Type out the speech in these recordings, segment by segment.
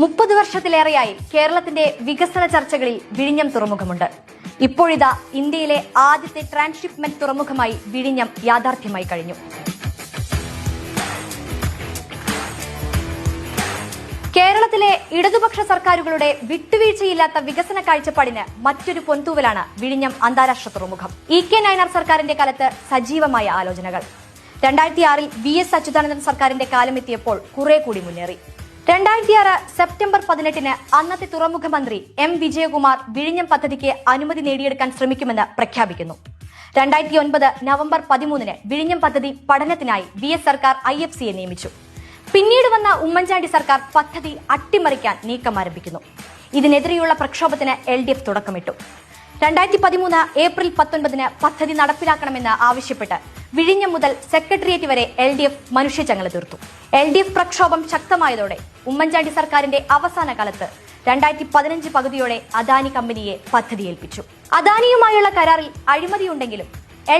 30 വർഷത്തിലേറെയായി കേരളത്തിന്റെ വികസന ചർച്ചകളിൽ വിഴിഞ്ഞം തുറമുഖമുണ്ട്. ഇപ്പോഴിതാ ഇന്ത്യയിലെ ആദ്യത്തെ ട്രാൻസ്ഷിപ്മെന്റ് തുറമുഖമായി വിഴിഞ്ഞം യാഥാർത്ഥ്യമായി കഴിഞ്ഞു. കേരളത്തിലെ ഇടതുപക്ഷ സർക്കാരുകളുടെ വിട്ടുവീഴ്ചയില്ലാത്ത വികസന കാഴ്ചപ്പാടിന് മറ്റൊരു പൊൻതൂവലാണ് വിഴിഞ്ഞം അന്താരാഷ്ട്ര തുറമുഖം. ഇ.കെ. നായനാർ സർക്കാരിന്റെ കാലത്ത് സജീവമായ ആലോചനകൾ. 2006-ൽ വി.എസ്. അച്യുതാനന്ദൻ സർക്കാരിന്റെ കാലമെത്തിയപ്പോൾ കുറെ കൂടി മുന്നേറി. 2006 സെപ്റ്റംബർ 18-ന് അന്നത്തെ തുറമുഖ മന്ത്രി എം. വിജയകുമാർ വിഴിഞ്ഞം പദ്ധതിക്ക് അനുമതി നേടിയെടുക്കാൻ ശ്രമിക്കുമെന്ന് പ്രഖ്യാപിക്കുന്നു. 2009 നവംബർ 13-ന് വിഴിഞ്ഞം പദ്ധതി പഠനത്തിനായി വി.എസ്. സർക്കാർ IFC-യെ നിയമിച്ചു. പിന്നീട് വന്ന ഉമ്മൻചാണ്ടി സർക്കാർ പദ്ധതി അട്ടിമറിക്കാൻ നീക്കം ആരംഭിക്കുന്നു. ഇതിനെതിരെയുള്ള പ്രക്ഷോഭത്തിന് LDF തുടക്കമിട്ടു. 2013 ഏപ്രിൽ 19-ന് പദ്ധതി നടപ്പിലാക്കണമെന്ന് ആവശ്യപ്പെട്ട് വിഴിഞ്ഞം മുതൽ സെക്രട്ടേറിയറ്റ് വരെ LDF മനുഷ്യചങ്ങല തീർത്തു. LDF പ്രക്ഷോഭം ശക്തമായതോടെ ഉമ്മൻചാണ്ടി സർക്കാരിന്റെ അവസാന കാലത്ത് 2015 പകുതിയോടെ അദാനി കമ്പനിയെ പദ്ധതി ഏൽപ്പിച്ചു. അദാനിയുമായുള്ള കരാറിൽ അഴിമതിയുണ്ടെങ്കിലും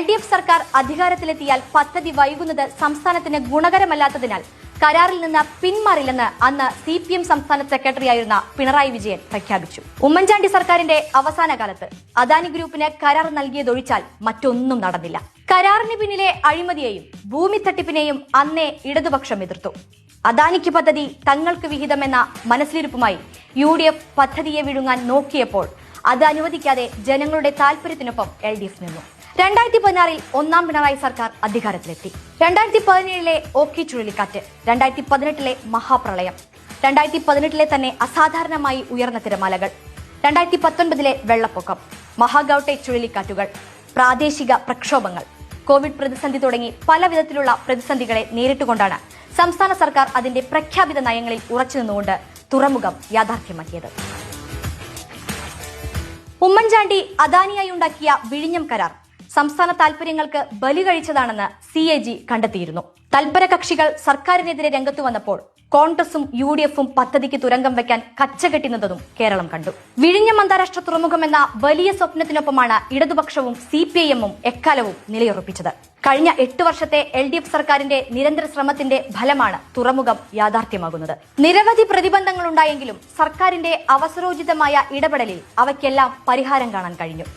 LDF സർക്കാർ അധികാരത്തിലെത്തിയാൽ പദ്ധതി വൈകുന്നത് സംസ്ഥാനത്തിന് ഗുണകരമല്ലാത്തതിനാൽ കരാറിൽ നിന്ന് പിന്മാറില്ലെന്ന് അന്ന് CPM സംസ്ഥാന സെക്രട്ടറിയായിരുന്ന പിണറായി വിജയൻ പ്രഖ്യാപിച്ചു. ഉമ്മൻചാണ്ടി സർക്കാരിന്റെ അവസാന കാലത്ത് അദാനി ഗ്രൂപ്പിന് കരാർ നൽകിയതൊഴിച്ചാൽ മറ്റൊന്നും നടന്നില്ല. കരാറിന് പിന്നിലെ അഴിമതിയെയും ഭൂമി തട്ടിപ്പിനെയും അന്നേ ഇടതുപക്ഷം എതിർത്തു. അദാനിക്ക് പദ്ധതി തങ്ങൾക്ക് വിഹിതമെന്ന മനസ്സിലിരിപ്പുമായി UDF പദ്ധതിയെ വിഴുങ്ങാൻ നോക്കിയപ്പോൾ അത് അനുവദിക്കാതെ ജനങ്ങളുടെ താൽപര്യത്തിനൊപ്പം LDF നിന്നു. 2016-ൽ ഒന്നാം പിണറായി സർക്കാർ അധികാരത്തിലെത്തി. 2017-ലെ ഓഖി ചുഴലിക്കാറ്റ്, 2018-ലെ മഹാപ്രളയം, 2018-ലെ തന്നെ അസാധാരണമായി ഉയർന്ന തിരമാലകൾ, 2019-ലെ വെള്ളപ്പൊക്കം, മഹാഗൌട്ടെ ചുഴലിക്കാറ്റുകൾ, പ്രാദേശിക പ്രക്ഷോഭങ്ങൾ, കോവിഡ് പ്രതിസന്ധി തുടങ്ങി പല വിധത്തിലുള്ള പ്രതിസന്ധികളെ നേരിട്ടുകൊണ്ടാണ് സംസ്ഥാന സർക്കാർ അതിന്റെ പ്രഖ്യാപിത നയങ്ങളിൽ ഉറച്ചുനിന്നുകൊണ്ട് തുറമുഖം യാഥാർത്ഥ്യമാക്കിയത്. ഉമ്മൻചാണ്ടി അദാനിയായി ഉണ്ടാക്കിയ വിഴിഞ്ഞം കരാർ സംസ്ഥാന താൽപര്യങ്ങൾക്ക് ബലി കഴിച്ചതാണെന്ന് CAG കണ്ടെത്തിയിരുന്നു. തൽപര കക്ഷികൾ സർക്കാരിനെതിരെ രംഗത്തു വന്നപ്പോൾ കോൺഗ്രസും UDF-ഉം പദ്ധതിക്ക് തുരങ്കം വയ്ക്കാൻ കച്ചകെട്ടുന്നതും കേരളം കണ്ടു. വിഴിഞ്ഞം അന്താരാഷ്ട്ര തുറമുഖം എന്ന വലിയ സ്വപ്നത്തിനൊപ്പമാണ് ഇടതുപക്ഷവും CPIM-ഉം എക്കാലവും നിലയുറപ്പിച്ചത്. കഴിഞ്ഞ 8 വർഷത്തെ LDF സർക്കാരിന്റെ നിരന്തര ശ്രമത്തിന്റെ ഫലമാണ് തുറമുഖം യാഥാർത്ഥ്യമാകുന്നത്. നിരവധി പ്രതിബന്ധങ്ങളുണ്ടായെങ്കിലും സർക്കാരിന്റെ അവസരോചിതമായ ഇടപെടലിൽ അവയ്ക്കെല്ലാം പരിഹാരം കാണാൻ കഴിഞ്ഞു.